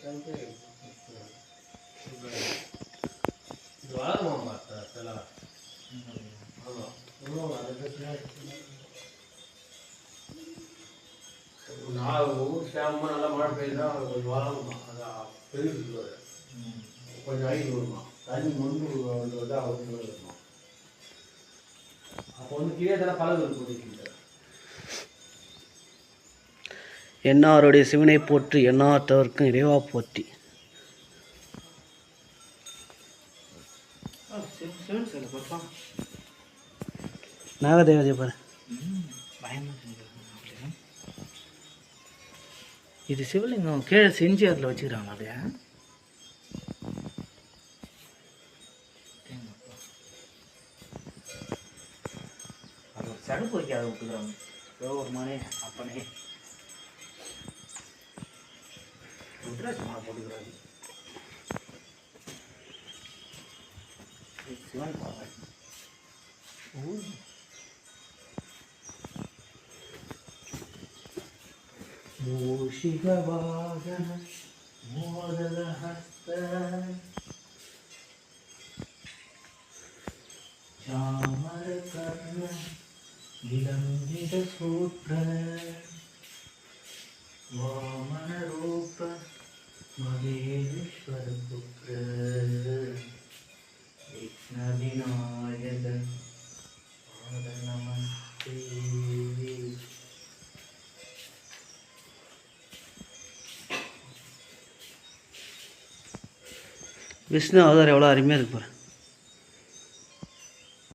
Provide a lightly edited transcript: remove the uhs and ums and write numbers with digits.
ஊர் சேமமாக நல்லா மழை பெய்யுதா கொஞ்சம் வளருமா, அது பெருகுது, கொஞ்சம் ஐந்து வருமா, தண்ணி மொண்டு வந்து அவங்க இருக்கும். அப்போ வந்து கீழே தானே பழகு போட்டுக்கிட்டு. என்னாருடைய சிவனை போற்றி, எண்ணாத்தவர்க்கும் இறைவா போற்றி. நாகதேவதை பாரு, இது சிவலிங்கம் கீழே செஞ்சு அதில் வச்சுக்கிறாங்களா அப்படியே? அது ஒரு சடுப்பு வைக்காத விட்டுக்கிறாங்க. சிவபெருமானே அப்பனே ருத்ராட்ச மாலை போட்டுக்கிறாரு. சிவன் பாவம். மூஷிகவாகன மோதகஹஸ்த சாமரகர்ண விலம்பிதசூத்ர வாமனரூப மகேஸ்வரபுத்ர விக்னவிநாயக பாத நமஸ்தே. விஷ்ணு அவதாரம் எவ்வளோ அருமையாக இருக்கு பாரு.